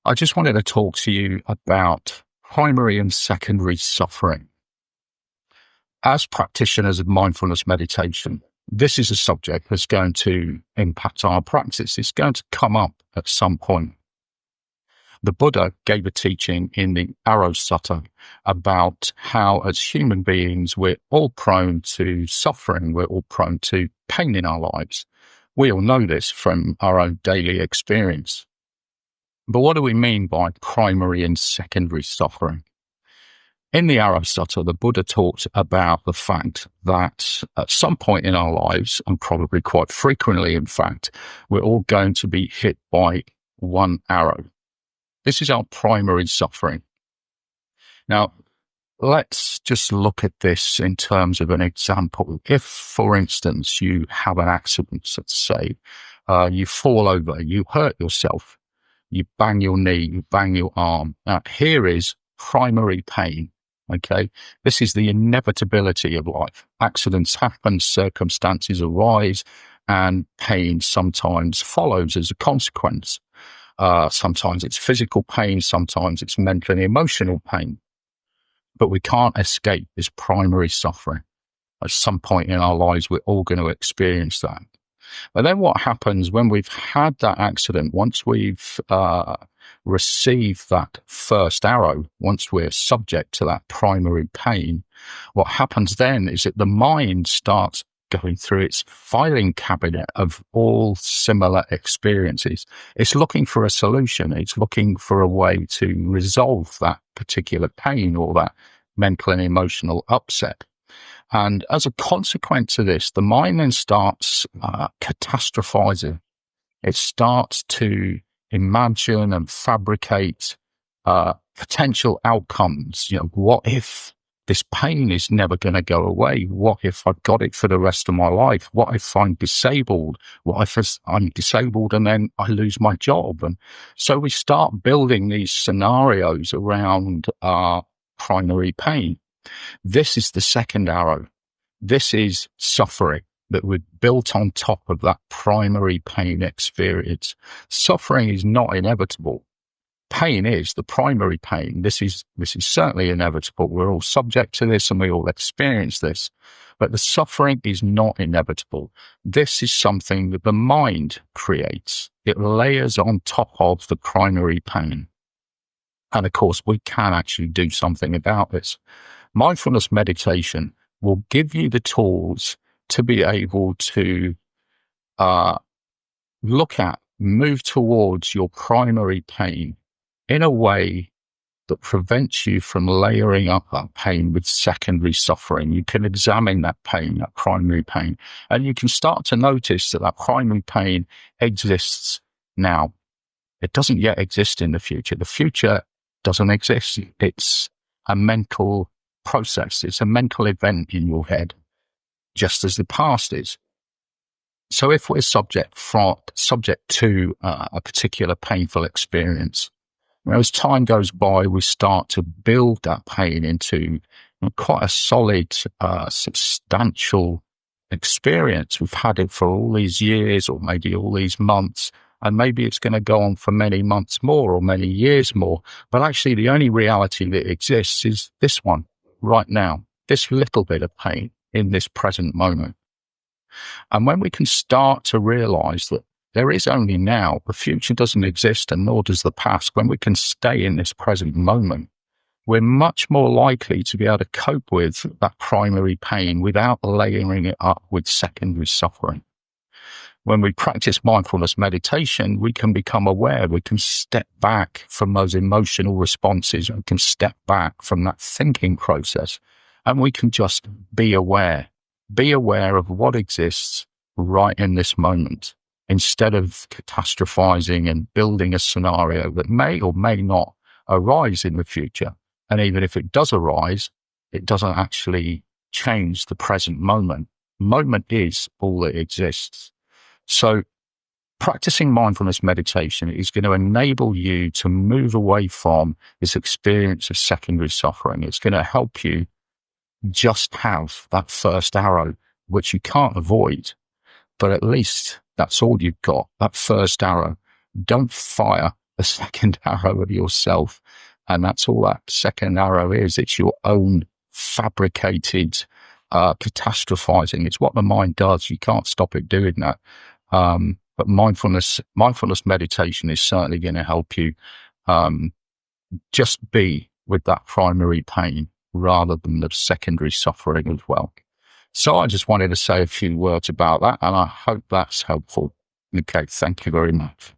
I just wanted to talk to you about primary and secondary suffering. As practitioners of mindfulness meditation, this is a subject that's going to impact our practice. It's going to come up at some point. The Buddha gave a teaching in the Arrow Sutta about how, as human beings, we're all prone to suffering. We're all prone to pain in our lives. We all know this from our own daily experience. But what do we mean by primary and secondary suffering? In the Arrow Sutta, the Buddha talked about the fact that at some point in our lives, and probably quite frequently, in fact, we're all going to be hit by one arrow. This is our primary suffering. Now, let's just look at this in terms of an example. If, for instance, you have an accident, let's say, you fall over, you hurt yourself, you bang your knee, you bang your arm. Now, here is primary pain. Okay, this is the inevitability of life. Accidents happen, circumstances arise, and pain sometimes follows as a consequence. Sometimes it's physical pain, sometimes it's mental and emotional pain. But we can't escape this primary suffering. At some point in our lives, we're all going to experience that. But then what happens when we've had that accident, once we've received that first arrow, once we're subject to that primary pain, what happens then is that the mind starts going through its filing cabinet of all similar experiences. It's looking for a solution. It's looking for a way to resolve that particular pain or that mental and emotional upset. And as a consequence of this, the mind then starts catastrophizing. It starts to imagine and fabricate potential outcomes. What if this pain is never going to go away? What if I've got it for the rest of my life? What if I'm disabled? What if I'm disabled and then I lose my job? And so we start building these scenarios around our primary pain. This is the second arrow. This is suffering that we've built on top of that primary pain experience. Suffering is not inevitable. Pain is the primary pain. This is certainly inevitable. We're all subject to this and we all experience this. But the suffering is not inevitable. This is something that the mind creates. It layers on top of the primary pain. And of course, we can actually do something about this. Mindfulness meditation will give you the tools to be able to move towards your primary pain in a way that prevents you from layering up that pain with secondary suffering. You can examine that pain, that primary pain, and you can start to notice that primary pain exists now. It doesn't yet exist in the future. The future doesn't exist. It's a mental process. It's a mental event in your head, just as the past is. So if we're subject to a particular painful experience, as time goes by, we start to build that pain into quite a solid, substantial experience. We've had it for all these years or maybe all these months. And maybe it's going to go on for many months more or many years more. But actually, the only reality that exists is this one right now, this little bit of pain in this present moment. And when we can start to realize that there is only now, the future doesn't exist and nor does the past, when we can stay in this present moment, we're much more likely to be able to cope with that primary pain without layering it up with secondary suffering. When we practice mindfulness meditation, we can become aware. We can step back from those emotional responses. We can step back from that thinking process, and we can just be aware of what exists right in this moment, instead of catastrophizing and building a scenario that may or may not arise in the future. And even if it does arise, it doesn't actually change the present moment. Moment is all that exists. So practicing mindfulness meditation is going to enable you to move away from this experience of secondary suffering. It's going to help you just have that first arrow, which you can't avoid, but at least that's all you've got, that first arrow. Don't fire a second arrow of yourself. And that's all that second arrow is. It's your own fabricated catastrophizing. It's what the mind does. You can't stop it doing that. But mindfulness meditation is certainly going to help you just be with that primary pain rather than the secondary suffering as well. So I just wanted to say a few words about that, and I hope that's helpful. Okay, thank you very much.